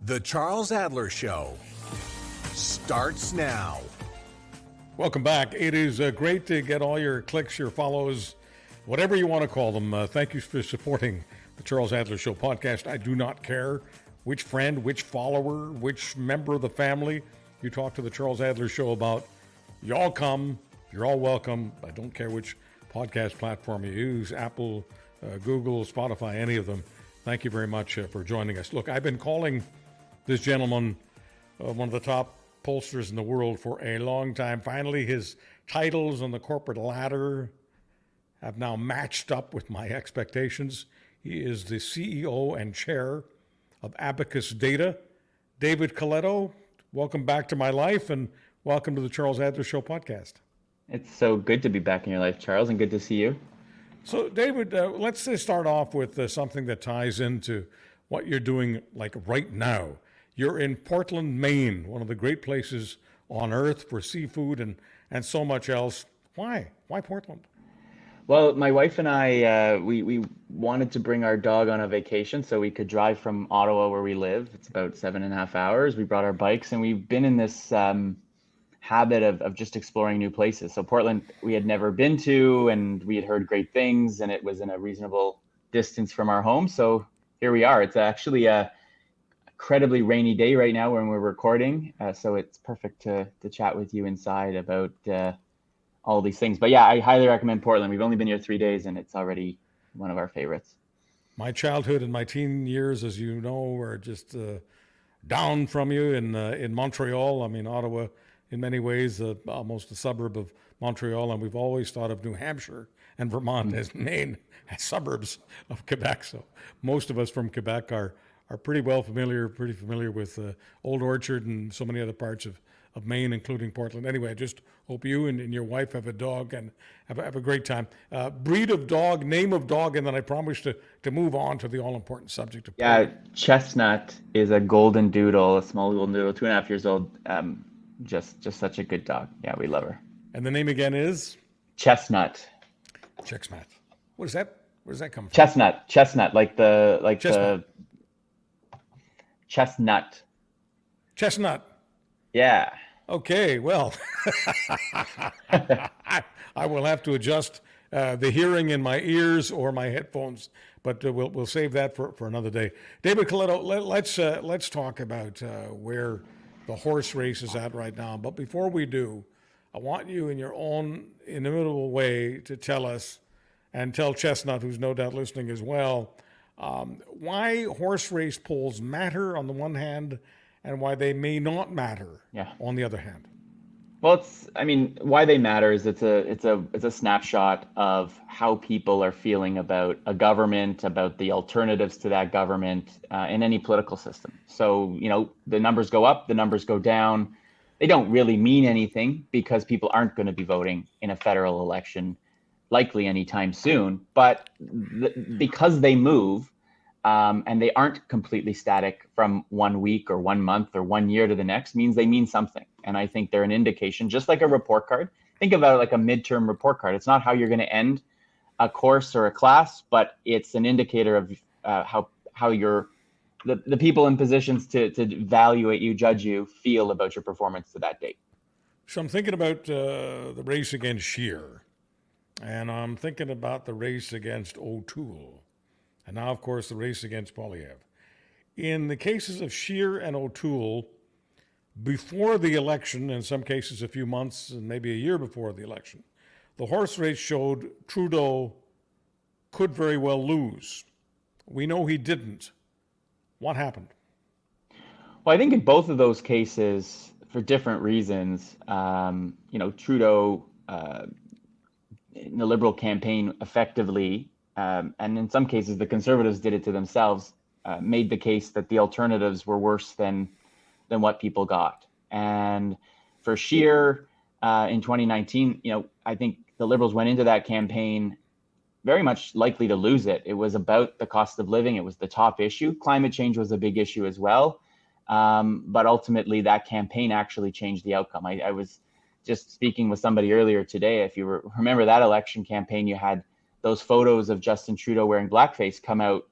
The Charles Adler Show starts now. Welcome back. It is great to get all your clicks, your follows, whatever you want to call them. Thank you for supporting the Charles Adler Show podcast. I do not care which friend, which follower, which member of the family you talk to the Charles Adler Show about. You all come. You're all welcome. I don't care which podcast platform you use, Apple, Google, Spotify, any of them. Thank you very much for joining us. Look, I've been calling this gentleman one of the top pollsters in the world for a long time. Finally, his titles on the corporate ladder have now matched up with my expectations. He is the CEO and chair of AbacusData. David Coletto, welcome back to my life and welcome to the Charles Adler Show podcast. It's so good to be back in your life, Charles, and good to see you. So, David, let's start off with something that ties into what you're doing like right now. You're in Portland, Maine, one of the great places on earth for seafood and so much else. Why? Why Portland? Well, my wife and I, we wanted to bring our dog on a vacation so we could drive from Ottawa, where we live. It's about 7.5 hours. We brought our bikes, and we've been in this habit of just exploring new places. So Portland, we had never been to, and we had heard great things, and it was in a reasonable distance from our home. So here we are. It's actually a incredibly rainy day right now when we're recording. So it's perfect to chat with you inside about all these things. But yeah, I highly recommend Portland. We've only been here 3 days, and it's already one of our favorites. My childhood and my teen years, as you know, were just down from you in Montreal. I mean, Ottawa, in many ways, almost a suburb of Montreal, and we've always thought of New Hampshire and Vermont as main suburbs of Quebec. So most of us from Quebec are pretty familiar with Old Orchard and so many other parts of Maine, including Portland. Anyway, I just hope you and your wife have a dog and have a great time. Breed of dog, name of dog, and then I promise to move on to the all-important subject of Portland. Chestnut is a golden doodle, a small golden doodle, 2.5 years old. Just such a good dog. Yeah, we love her. And the name again is? Chestnut. Chestnut. What is that? Where does that come from? Chestnut, like the chestnut. Chestnut. Yeah. Okay, well, I will have to adjust the hearing in my ears or my headphones, but we'll save that for another day. David Coletto, let's talk about where the horse race is at right now. But before we do, I want you in your own inimitable way to tell us, and tell Chestnut, who's no doubt listening as well, why horse race polls matter on the one hand and why they may not matter on the other hand. Well, why they matter is it's a snapshot of how people are feeling about a government, about the alternatives to that government, in any political system. So, the numbers go up, the numbers go down. They don't really mean anything because people aren't going to be voting in a federal election likely anytime soon. But because they move, and they aren't completely static from 1 week or 1 month or 1 year to the next, means they mean something. And I think they're an indication, just like a report card. Think about it like a midterm report card. It's not how you're going to end a course or a class, but it's an indicator of how the people in positions to evaluate you, judge you, feel about your performance to that date. So I'm thinking about the race against Scheer, and I'm thinking about the race against O'Toole, and now, of course, the race against Poilievre. In the cases of Scheer and O'Toole, before the election, in some cases a few months and maybe a year before the election, the horse race showed Trudeau could very well lose. We know he didn't. What happened? Well, I think in both of those cases, for different reasons, Trudeau, in the Liberal campaign, effectively, and in some cases the Conservatives did it to themselves, made the case that the alternatives were worse than what people got. And for Scheer, in 2019, I think the Liberals went into that campaign very much likely to lose it. It was about the cost of living. It was the top issue. Climate change was a big issue as well. But ultimately, that campaign actually changed the outcome. I was just speaking with somebody earlier today. If you remember that election campaign, you had those photos of Justin Trudeau wearing blackface come out,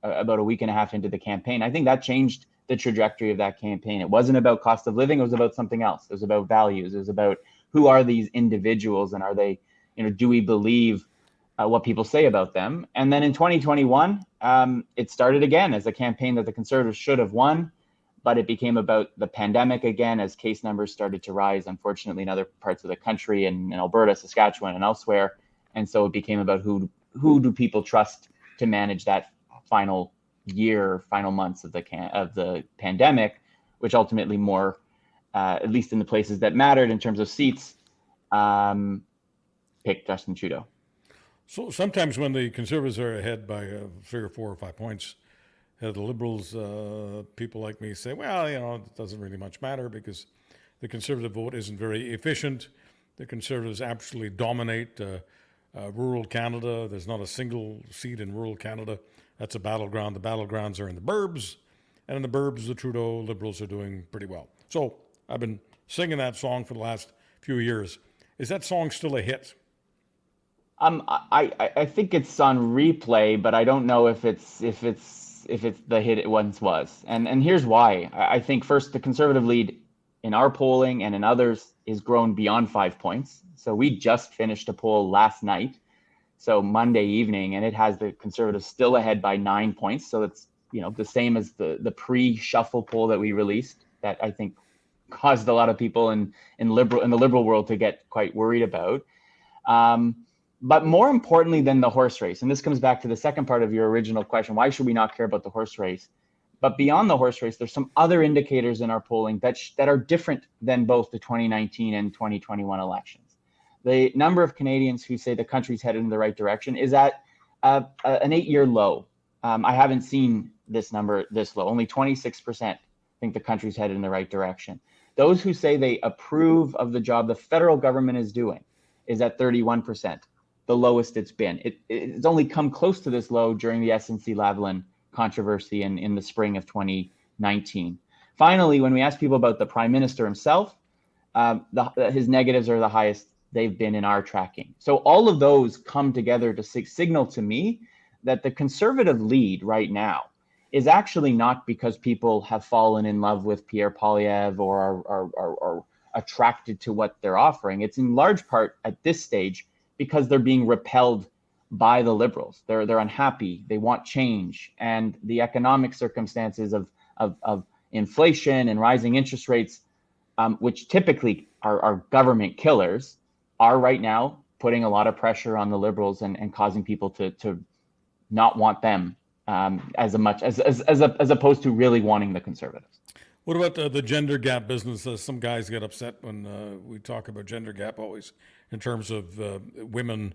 about a week and a half into the campaign. I think that changed the trajectory of that campaign. It wasn't about cost of living. It was about something else. It was about values. It was about who are these individuals, and are they, do we believe what people say about them? And then in 2021, it started again as a campaign that the Conservatives should have won, but it became about the pandemic again as case numbers started to rise, unfortunately, in other parts of the country, in Alberta, Saskatchewan, and elsewhere. And so it became about who do people trust to manage that final months of the pandemic, which ultimately more, at least in the places that mattered in terms of seats, picked Justin Trudeau. So sometimes when the Conservatives are ahead by 3 or 4 or 5 points, the Liberals, people like me say, well, it doesn't really much matter because the Conservative vote isn't very efficient. The Conservatives absolutely dominate rural Canada. There's not a single seat in rural Canada that's a battleground. The battlegrounds are in the burbs, and in the burbs, the Trudeau Liberals are doing pretty well. So I've been singing that song for the last few years. Is that song still a hit? I think it's on replay, but I don't know if it's the hit it once was. And here's why. I think first, the Conservative lead in our polling and in others is grown beyond 5 points. So we just finished a poll last night, so Monday evening, and it has the Conservatives still ahead by 9 points. So it's the same as the pre-shuffle poll that we released, that I think caused a lot of people in the liberal world to get quite worried about. But more importantly than the horse race, and this comes back to the second part of your original question, why should we not care about the horse race? But beyond the horse race, there's some other indicators in our polling that are different than both the 2019 and 2021 elections. The number of Canadians who say the country's headed in the right direction is at an 8-year low. I haven't seen this number this low. Only 26% think the country's headed in the right direction. Those who say they approve of the job the federal government is doing is at 31%, the lowest it's been. It's only come close to this low during the SNC-Lavalin controversy in the spring of 2019. Finally, when we ask people about the Prime Minister himself, his negatives are the highest they've been in our tracking. So all of those come together to signal to me that the Conservative lead right now is actually not because people have fallen in love with Pierre Poilievre or are attracted to what they're offering. It's in large part at this stage because they're being repelled by the Liberals. They're unhappy. They want change, and the economic circumstances of inflation and rising interest rates, which typically are government killers, are right now putting a lot of pressure on the Liberals and causing people to not want them as opposed to really wanting the Conservatives. What about the gender gap business? Some guys get upset when we talk about gender gap always in terms of women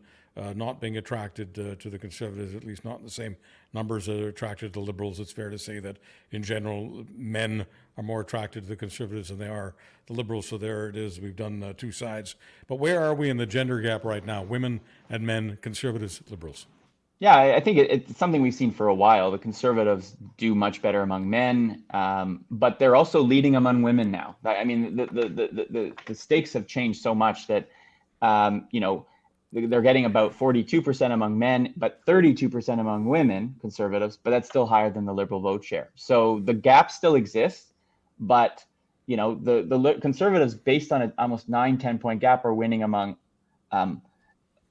not being attracted to the Conservatives, at least not in the same numbers that are attracted to Liberals. It's fair to say that in general, men are more attracted to the Conservatives than they are the Liberals. So there it is. We've done two sides. But where are we in the gender gap right now? Women and men, Conservatives, Liberals. Yeah, I think it's something we've seen for a while. The Conservatives do much better among men, but they're also leading among women now. I mean, the stakes have changed so much that, they're getting about 42% among men, but 32% among women, Conservatives, but that's still higher than the Liberal vote share. So the gap still exists, but, the Conservatives, based on an almost 9-10 point gap, are winning among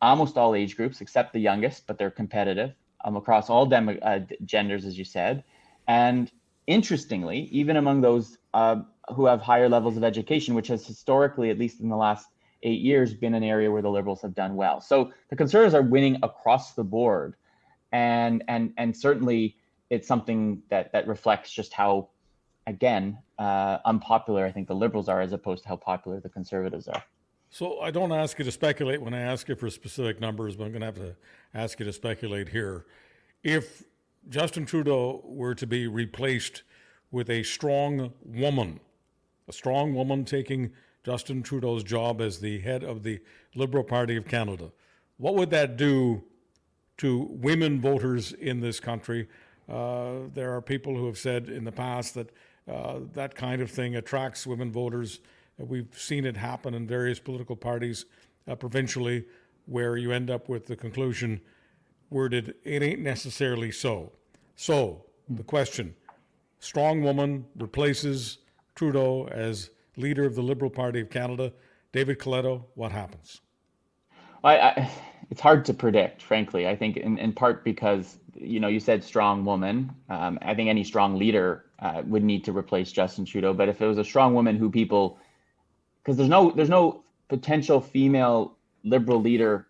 almost all age groups except the youngest, but they're competitive across all genders, as you said. And interestingly, even among those who have higher levels of education, which has historically, at least in the last 8 years, been an area where the Liberals have done well. So the Conservatives are winning across the board. And certainly it's something that reflects just how, again, unpopular I think the Liberals are as opposed to how popular the Conservatives are. So I don't ask you to speculate when I ask you for specific numbers, but I'm going to have to ask you to speculate here. If Justin Trudeau were to be replaced with a strong woman taking Justin Trudeau's job as the head of the Liberal Party of Canada, what would that do to women voters in this country? There are people who have said in the past that that kind of thing attracts women voters. We've seen it happen in various political parties provincially where you end up with the conclusion worded, it ain't necessarily so. So the question, strong woman replaces Trudeau as leader of the Liberal Party of Canada. David Coletto, what happens? It's hard to predict, frankly. I think in part because, you said strong woman. I think any strong leader would need to replace Justin Trudeau. But if it was a strong woman who people, because there's no potential female Liberal leader,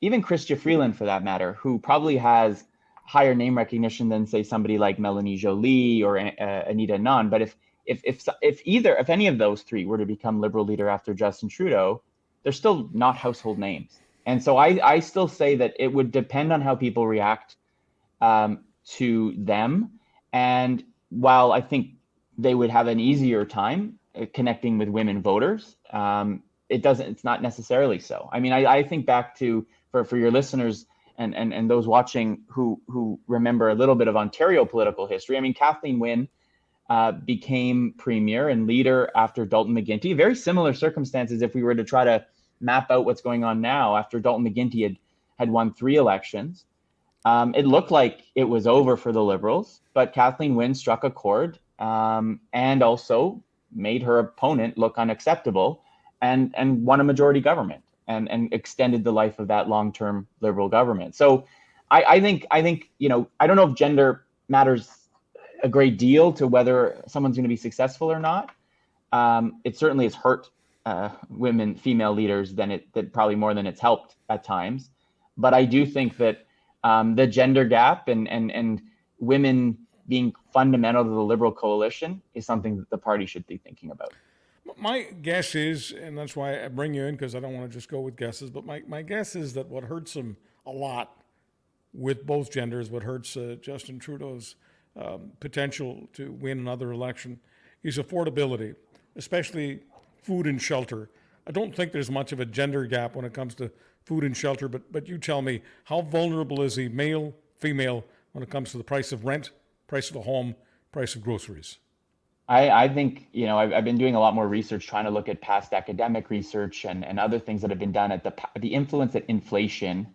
even Chrystia Freeland for that matter, who probably has higher name recognition than say somebody like Melanie Joly or Anita Anand. But if any of those three were to become Liberal leader after Justin Trudeau, they're still not household names. And so I still say that it would depend on how people react to them. And while I think they would have an easier time connecting with women voters, it's not necessarily so. I mean, I think back to, for your listeners and those watching who remember a little bit of Ontario political history. I mean, Kathleen Wynne became premier and leader after Dalton McGuinty. Very similar circumstances if we were to try to map out what's going on now after Dalton McGuinty had won 3 elections. It looked like it was over for the Liberals, but Kathleen Wynne struck a chord and also made her opponent look unacceptable and won a majority government and extended the life of that long-term Liberal government. So I think I don't know if gender matters a great deal to whether someone's going to be successful or not. It certainly has hurt female leaders that probably more than it's helped at times. But I do think that the gender gap and women being fundamental to the Liberal coalition is something that the party should be thinking about. My guess is, and that's why I bring you in, because I don't want to just go with guesses, but my guess is that what hurts them a lot with both genders, what hurts Justin Trudeau's potential to win another election, is affordability, especially food and shelter. I don't think there's much of a gender gap when it comes to food and shelter, but you tell me, how vulnerable is he, male, female, when it comes to the price of rent, price of a home, price of groceries? I think, I've been doing a lot more research trying to look at past academic research and other things that have been done at the influence that inflation,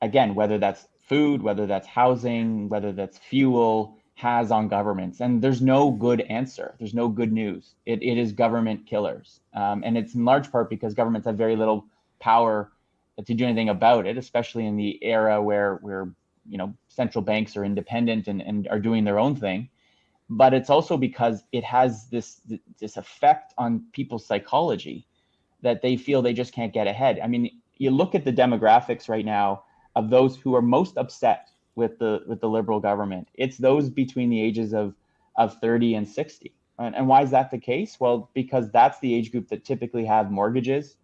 again, whether that's food, whether that's housing, whether that's fuel, has on governments. And there's no good answer. There's no good news. It is government killers. And it's in large part because governments have very little power to do anything about it, especially in the era where central banks are independent and are doing their own thing. But it's also because it has this effect on people's psychology that they feel they just can't get ahead. I mean, you look at the demographics right now of those who are most upset with the Liberal government. It's those between the ages of 30 and 60. And why is that the case? Well, because that's the age group that typically have mortgages,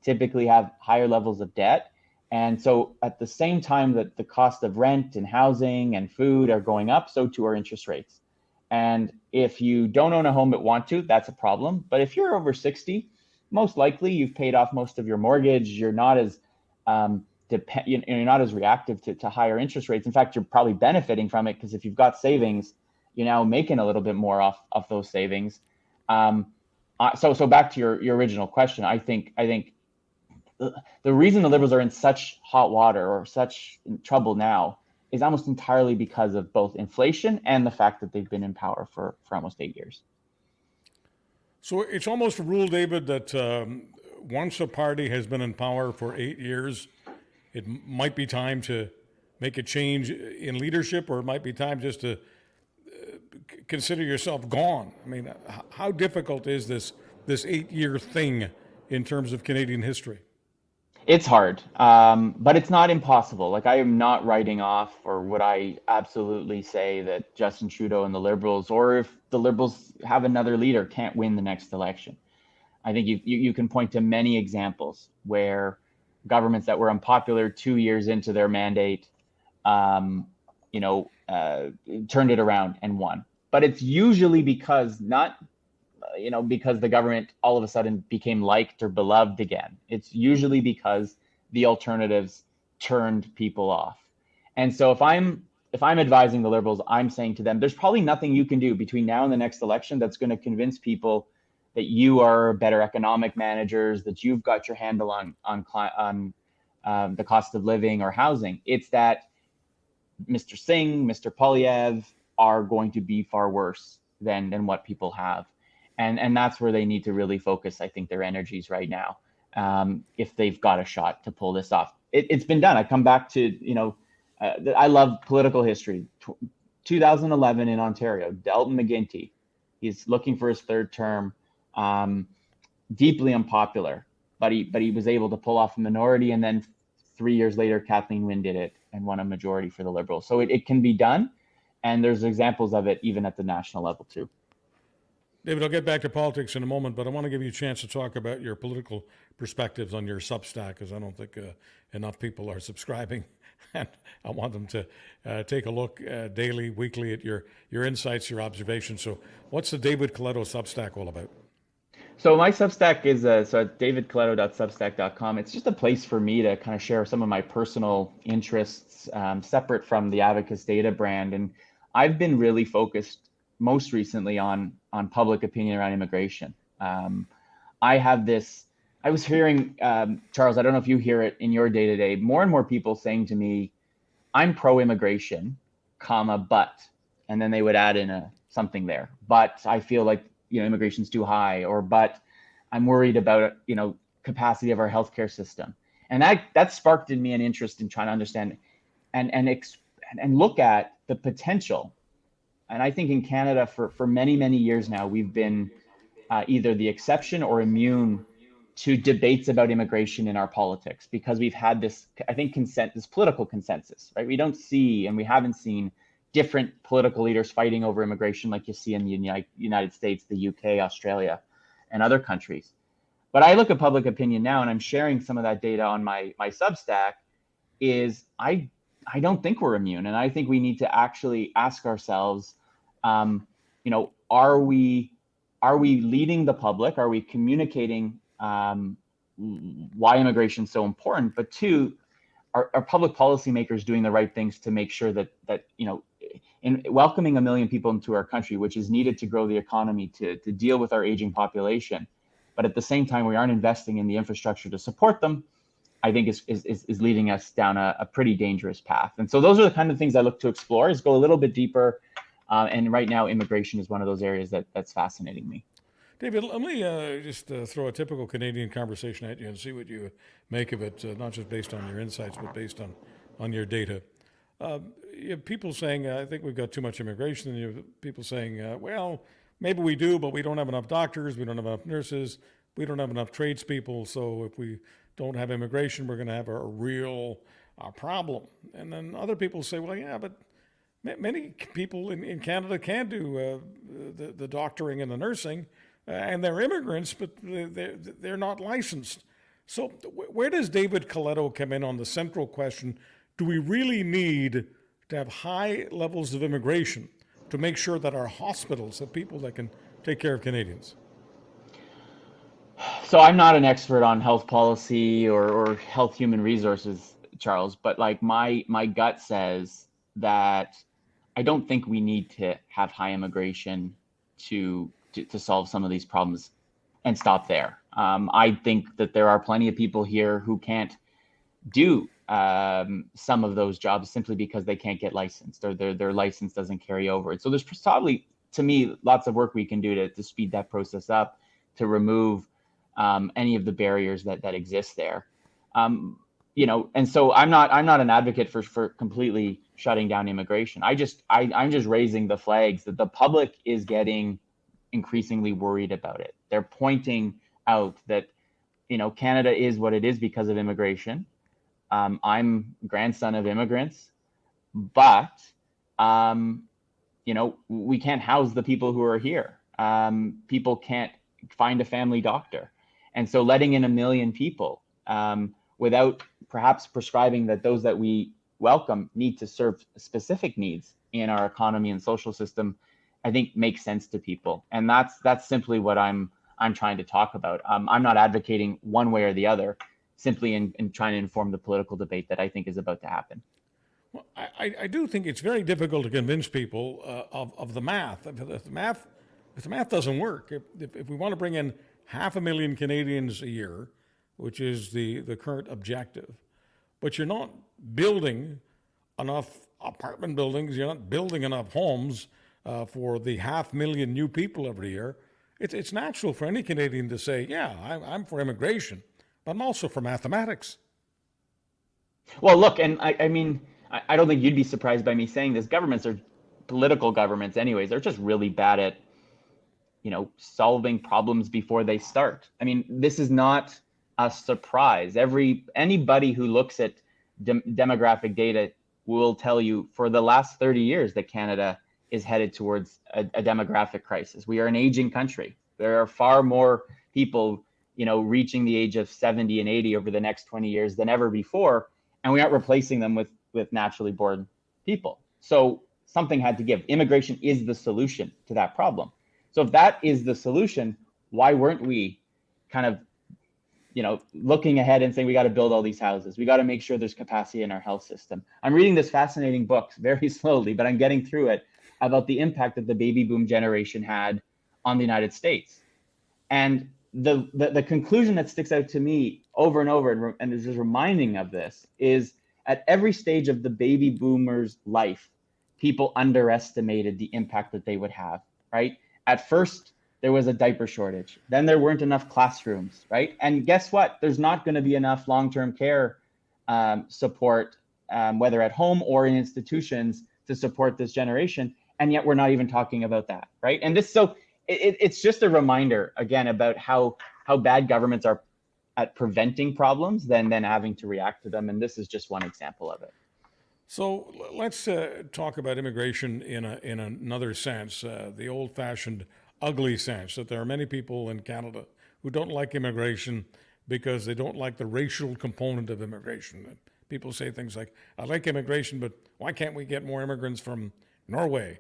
typically have higher levels of debt. And so at the same time that the cost of rent and housing and food are going up, so too are interest rates. And if you don't own a home but want to, that's a problem. But if you're over 60, most likely you've paid off most of your mortgage. You're not as you're not as reactive to higher interest rates. In fact, you're probably benefiting from it because if you've got savings, you're now making a little bit more off those savings. So back to your original question, I think the reason the Liberals are in such hot water or such trouble now is almost entirely because of both inflation and the fact that they've been in power for almost 8 years. So it's almost a rule, David, that once a party has been in power for 8 years, it might be time to make a change in leadership, or it might be time just to consider yourself gone. I mean, how difficult is this 8-year thing in terms of Canadian history? It's hard, but it's not impossible. Like, I am not writing off, or would I absolutely say that Justin Trudeau and the Liberals, or if the Liberals have another leader, can't win the next election. I think you can point to many examples where governments that were unpopular 2 years into their mandate, turned it around and won. But it's usually because because the government all of a sudden became liked or beloved again. It's usually because the alternatives turned people off. And so if I'm advising the Liberals, I'm saying to them, there's probably nothing you can do between now and the next election that's going to convince people that you are better economic managers, that you've got your handle on the cost of living or housing. It's that Mr. Singh, Mr. Polyev, are going to be far worse than what people have. And that's where they need to really focus, I think, their energies right now, if they've got a shot to pull this off. It's been done. I come back to, I love political history. 2011 in Ontario, Dalton McGuinty, he's looking for his third term, deeply unpopular, but he was able to pull off a minority, and then 3 years later, Kathleen Wynne did it and won a majority for the Liberals. So it can be done, and there's examples of it even at the national level too. David, I'll get back to politics in a moment, but I want to give you a chance to talk about your political perspectives on your Substack, because I don't think enough people are subscribing. And I want them to take a look daily, weekly at your insights, your observations. So what's the David Coletto Substack all about? So my Substack is so at davidcoletto.substack.com. It's just a place for me to kind of share some of my personal interests, separate from the AbacusData brand. And I've been really focused most recently on public opinion around immigration. I was hearing, Charles, I don't know if you hear it in your day-to-day, more and more people saying to me, I'm pro-immigration, but, and then they would add in something there. But I feel like, immigration's too high, or, but I'm worried about, capacity of our healthcare system. And that sparked in me an interest in trying to understand and look at the potential. And I think in Canada for many, many years now, we've been either the exception or immune to debates about immigration in our politics, because we've had this, I think, this political consensus, right? We don't see, and we haven't seen different political leaders fighting over immigration like you see in the United States, the UK, Australia, and other countries. But I look at public opinion now, and I'm sharing some of that data on my Substack, is I don't think we're immune. And I think we need to actually ask ourselves, are we leading the public? Are we communicating why immigration is so important? But two, are public policymakers doing the right things to make sure that in welcoming 1 million people into our country, which is needed to grow the economy, to deal with our aging population, but at the same time we aren't investing in the infrastructure to support them, I think is leading us down a pretty dangerous path. And so those are the kind of things I look to explore, is go a little bit deeper. And right now, immigration is one of those areas that's fascinating me. David, let me just throw a typical Canadian conversation at you and see what you make of it, not just based on your insights, but based on your data. You have people saying, I think we've got too much immigration, and you have people saying, well, maybe we do, but we don't have enough doctors, we don't have enough nurses, we don't have enough tradespeople, so if we don't have immigration, we're going to have a real problem. And then other people say, well, yeah, but many people in Canada can do the doctoring and the nursing, and they're immigrants, but they're not licensed. So where does David Coletto come in on the central question? Do we really need to have high levels of immigration to make sure that our hospitals have people that can take care of Canadians? So I'm not an expert on health policy or health human resources, Charles, but like my gut says that I don't think we need to have high immigration to solve some of these problems and stop there. I think that there are plenty of people here who can't do some of those jobs simply because they can't get licensed, or their license doesn't carry over. So there's probably, to me, lots of work we can do to speed that process up, to remove any of the barriers that exist there. And so I'm not an advocate for completely shutting down immigration. I'm just raising the flags that the public is getting increasingly worried about it. They're pointing out that, Canada is what it is because of immigration. I'm grandson of immigrants, but, we can't house the people who are here. People can't find a family doctor. And so letting in 1 million people without perhaps prescribing that those that we welcome need to serve specific needs in our economy and social system, I think makes sense to people. And that's simply what I'm trying to talk about. I'm not advocating one way or the other, simply in trying to inform the political debate that I think is about to happen. Well, I do think it's very difficult to convince people of the math. If the math doesn't work, if we want to bring in 500,000 Canadians a year, which is the current objective, but you're not building enough apartment buildings. You're not building enough homes for the 500,000 new people every year. It's natural for any Canadian to say, yeah, I'm for immigration, but I'm also for mathematics. Well, look, and I mean, I don't think you'd be surprised by me saying this. Governments are political governments, anyways. They're just really bad at, solving problems before they start. I mean, this is not a surprise. Anybody who looks at demographic data will tell you for the last 30 years that Canada is headed towards a demographic crisis. We are an aging country. There are far more people, reaching the age of 70 and 80 over the next 20 years than ever before, and we aren't replacing them with naturally born people. So something had to give. Immigration is the solution to that problem. So if that is the solution, why weren't we kind of, looking ahead and saying we got to build all these houses? We got to make sure there's capacity in our health system. I'm reading this fascinating book very slowly, but I'm getting through it, about the impact that the baby boom generation had on the United States. And the conclusion that sticks out to me over and over, and is just reminding of this, is at every stage of the baby boomers' life, people underestimated the impact that they would have, right? At first, there was a diaper shortage. Then there weren't enough classrooms, right? And guess what? There's not going to be enough long-term care support, whether at home or in institutions, to support this generation. And yet we're not even talking about that, right? And it's just a reminder, again, about how bad governments are at preventing problems than having to react to them. And this is just one example of it. So let's talk about immigration in another sense, the old-fashioned ugly sense, that there are many people in Canada who don't like immigration because they don't like the racial component of immigration. People say things like, I like immigration, but why can't we get more immigrants from Norway?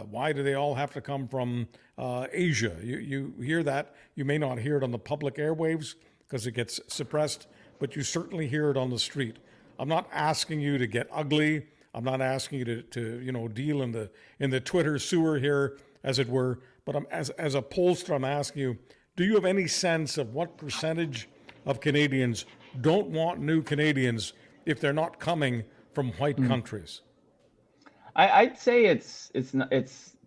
Why do they all have to come from Asia? You hear that. You may not hear it on the public airwaves because it gets suppressed, but you certainly hear it on the street. I'm not asking you to get ugly. I'm not asking you to deal in the Twitter sewer here, as it were. But as a pollster, I'm asking you, do you have any sense of what percentage of Canadians don't want new Canadians if they're not coming from white countries? I'd say it's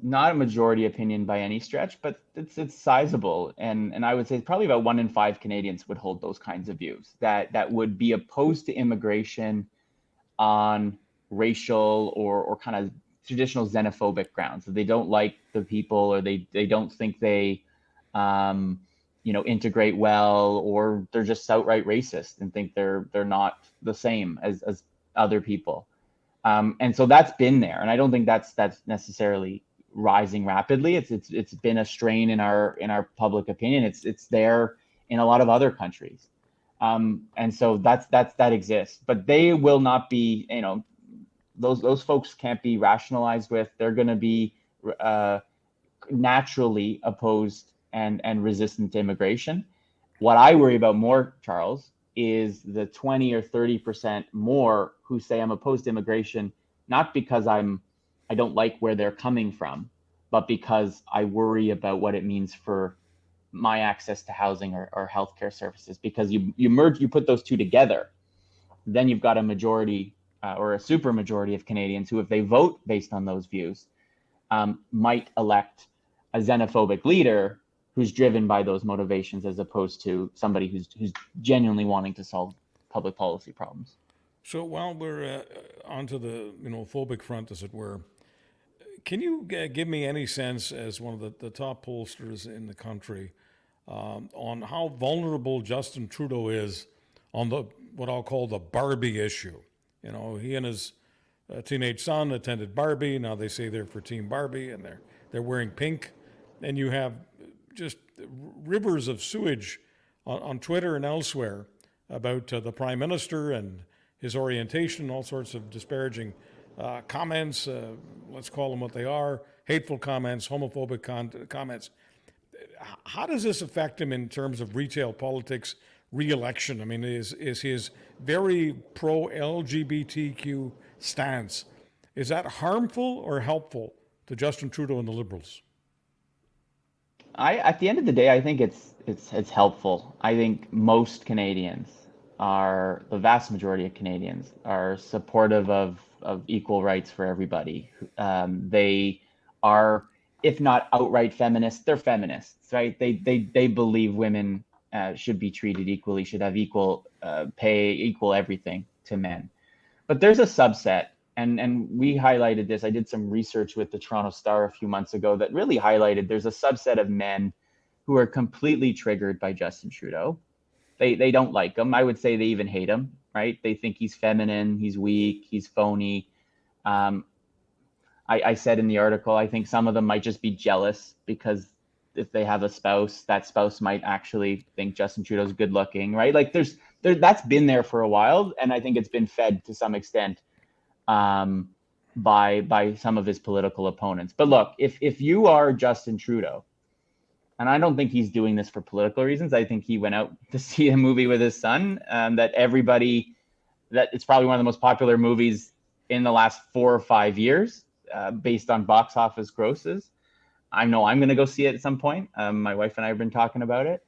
not a majority opinion by any stretch, but it's sizable, and I would say probably about 1 in 5 Canadians would hold those kinds of views, that would be opposed to immigration on racial or kind of traditional xenophobic grounds. That they don't like the people, or they don't think they integrate well, or they're just outright racist and think they're not the same as other people. And so that's been there, and I don't think that's necessarily rising rapidly. It's been a strain in our public opinion. It's there in a lot of other countries, and so that exists. But they will not be, those folks can't be rationalized with. They're going to be naturally opposed and resistant to immigration. What I worry about more, Charles, is the 20 or 30% more who say I'm opposed to immigration, not because I don't like where they're coming from, but because I worry about what it means for my access to housing or healthcare services. Because you put those two together, then you've got a majority or a super majority of Canadians who, if they vote based on those views, might elect a xenophobic leader who's driven by those motivations, as opposed to somebody who's genuinely wanting to solve public policy problems. So while we're onto the phobic front, as it were, can you give me any sense, as one of the top pollsters in the country, on how vulnerable Justin Trudeau is on what I'll call the Barbie issue? He and his teenage son attended Barbie. Now they say they're for Team Barbie, and they're wearing pink, and you have just rivers of sewage on Twitter and elsewhere about the Prime Minister and his orientation, all sorts of disparaging comments, let's call them what they are, hateful comments, homophobic comments. How does this affect him in terms of retail politics, re-election? I mean, is his very pro-LGBTQ stance, is that harmful or helpful to Justin Trudeau and the Liberals? At the end of the day, I think it's helpful. I think most Canadians are the vast majority of Canadians are supportive of equal rights for everybody. They are, if not outright feminists, they're feminists, right? They believe women should be treated equally, should have equal pay, equal everything to men. But there's a subset, and we highlighted this. I did some research with the Toronto Star a few months ago that really highlighted there's a subset of men who are completely triggered by Justin Trudeau. They don't like him. I would say they even hate him, right? They think he's feminine, he's weak, he's phony. I said in the article, I think some of them might just be jealous because if they have a spouse, that spouse might actually think Justin Trudeau's good looking, right? Like that's been there for a while, and I think it's been fed to some extent by some of his political opponents. But look, if you are Justin Trudeau, and I don't think he's doing this for political reasons. I think he went out to see a movie with his son that it's probably one of the most popular movies in the last 4 or 5 years based on box office grosses. I know I'm going to go see it at some point. My wife and I have been talking about it.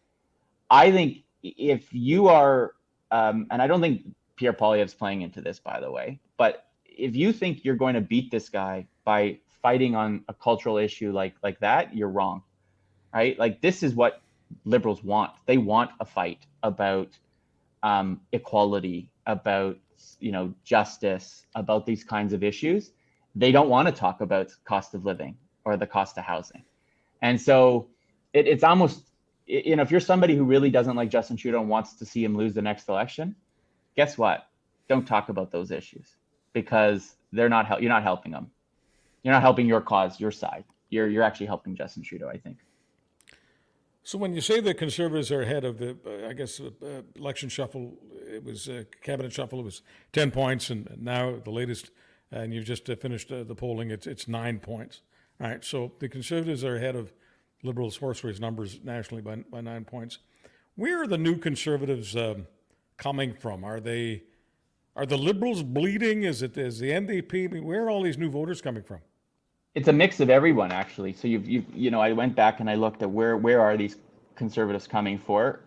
I think if you are, and I don't think Pierre Poilievre's playing into this, by the way, but if you think you're going to beat this guy by fighting on a cultural issue like that, you're wrong. Right? Like, this is what liberals want. They want a fight about equality, about, justice, about these kinds of issues. They don't want to talk about cost of living or the cost of housing. And so it's almost, if you're somebody who really doesn't like Justin Trudeau and wants to see him lose the next election, guess what? Don't talk about those issues, because you're not helping them. You're not helping your cause, your side. You're actually helping Justin Trudeau, I think. So when you say the Conservatives are ahead of the, election shuffle, it was cabinet shuffle, it was 10 points, and now the latest, and you've just finished the polling, it's 9 points. All right, so the Conservatives are ahead of Liberals' horse race numbers nationally by 9 points. Where are the new Conservatives coming from? Are the Liberals bleeding? Is the NDP? I mean, where are all these new voters coming from? It's a mix of everyone, actually. So I went back and I looked at where are these Conservatives coming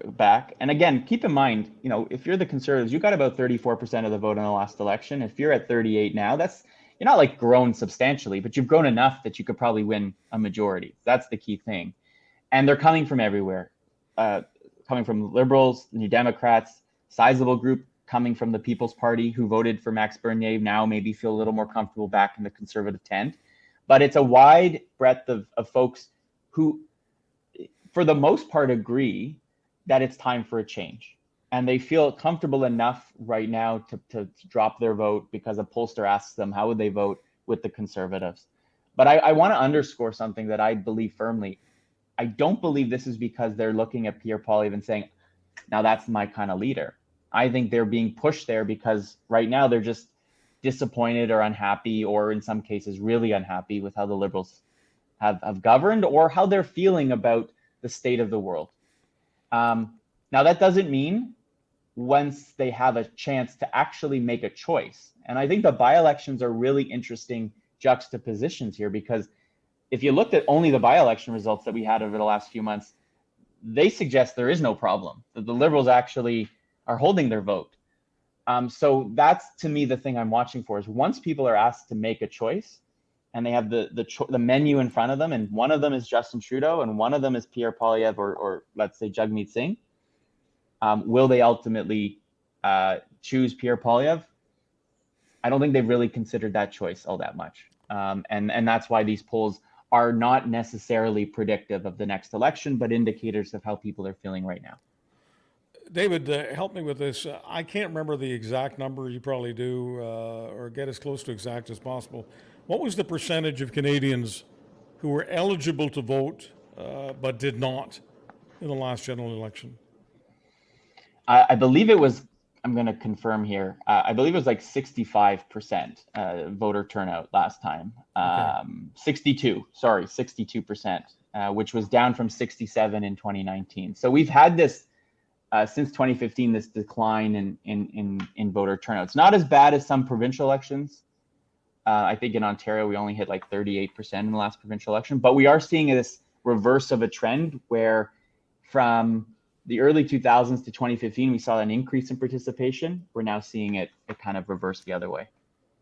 back. And again, keep in mind, if you're the Conservatives, you got about 34% of the vote in the last election. If you're at 38 now, you're not like grown substantially, but you've grown enough that you could probably win a majority. That's the key thing. And they're coming from everywhere, coming from Liberals, New Democrats, sizable group coming from the People's Party who voted for Max Bernier now maybe feel a little more comfortable back in the Conservative tent. But it's a wide breadth of folks who, for the most part, agree that it's time for a change. And they feel comfortable enough right now to drop their vote because a pollster asks them how would they vote with the Conservatives. But I want to underscore something that I believe firmly. I don't believe this is because they're looking at Pierre Poilievre and saying, now that's my kind of leader. I think they're being pushed there because right now they're just disappointed or unhappy, or in some cases really unhappy with how the Liberals have governed or how they're feeling about the state of the world. Now, that doesn't mean once they have a chance to actually make a choice. And I think the by-elections are really interesting juxtapositions here, because if you looked at only the by-election results that we had over the last few months, they suggest there is no problem, that the Liberals actually are holding their vote. So that's, to me, the thing I'm watching for is once people are asked to make a choice and they have the menu in front of them, and one of them is Justin Trudeau and one of them is Pierre Poilievre or let's say Jagmeet Singh, will they ultimately choose Pierre Poilievre? I don't think they've really considered that choice all that much. And that's why these polls are not necessarily predictive of the next election, but indicators of how people are feeling right now. David, help me with this. I can't remember the exact number. You probably do, or get as close to exact as possible. What was the percentage of Canadians who were eligible to vote but did not in the last general election? I believe it was, I'm going to confirm here, I believe it was like 65% voter turnout last time. Okay. 62%, which was down from 67 in 2019. So we've had this since 2015, this decline in voter turnout. It's not as bad as some provincial elections. I think in Ontario, we only hit like 38% in the last provincial election, but we are seeing this reverse of a trend where from the early 2000s to 2015, we saw an increase in participation. We're now seeing it kind of reverse the other way.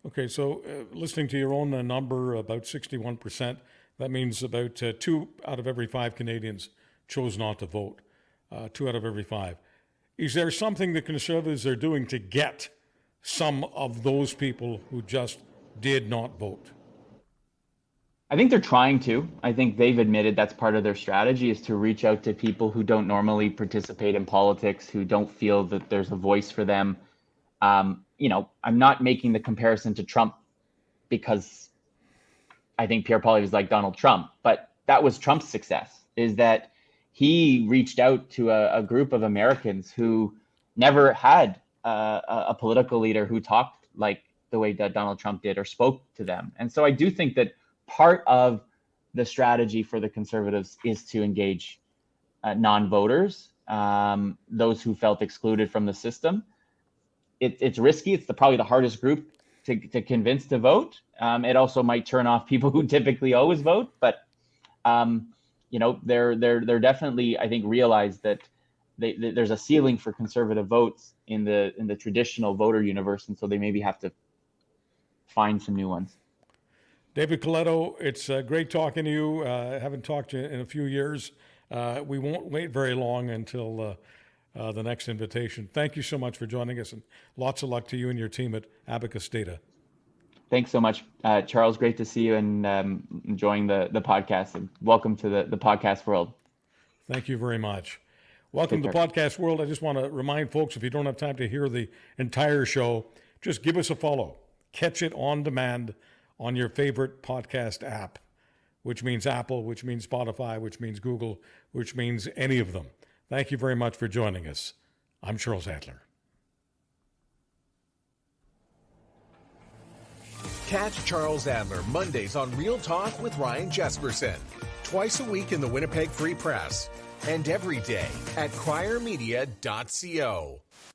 Okay, so listening to your own number, about 61%, that means about 2 out of every 5 Canadians chose not to vote. 2 out of every 5. Is there something the Conservatives are doing to get some of those people who just did not vote? I think they're trying to. I think they've admitted that's part of their strategy, is to reach out to people who don't normally participate in politics, who don't feel that there's a voice for them. You know, I'm not making the comparison to Trump because I think Pierre Poilievre is like Donald Trump, but that was Trump's success, is that he reached out to a group of Americans who never had a political leader who talked like the way that Donald Trump did or spoke to them. And so I do think that part of the strategy for the Conservatives is to engage non-voters, those who felt excluded from the system. It's risky. It's probably the hardest group to convince to vote. It also might turn off people who typically always vote, but you know, they're definitely, I think, realize that there's a ceiling for Conservative votes in the traditional voter universe, and so they maybe have to find some new ones. David Coletto, it's great talking to you. I haven't talked to you in a few years. We won't wait very long until the next invitation. Thank you so much for joining us, and lots of luck to you and your team at AbacusData. Thanks so much, Charles. Great to see you, and enjoying the podcast, and welcome to the podcast world. Thank you very much. Welcome to the podcast world. I just want to remind folks, if you don't have time to hear the entire show, just give us a follow. Catch it on demand on your favorite podcast app, which means Apple, which means Spotify, which means Google, which means any of them. Thank you very much for joining us. I'm Charles Adler. Catch Charles Adler Mondays on Real Talk with Ryan Jesperson, twice a week in the Winnipeg Free Press, and every day at criermedia.co.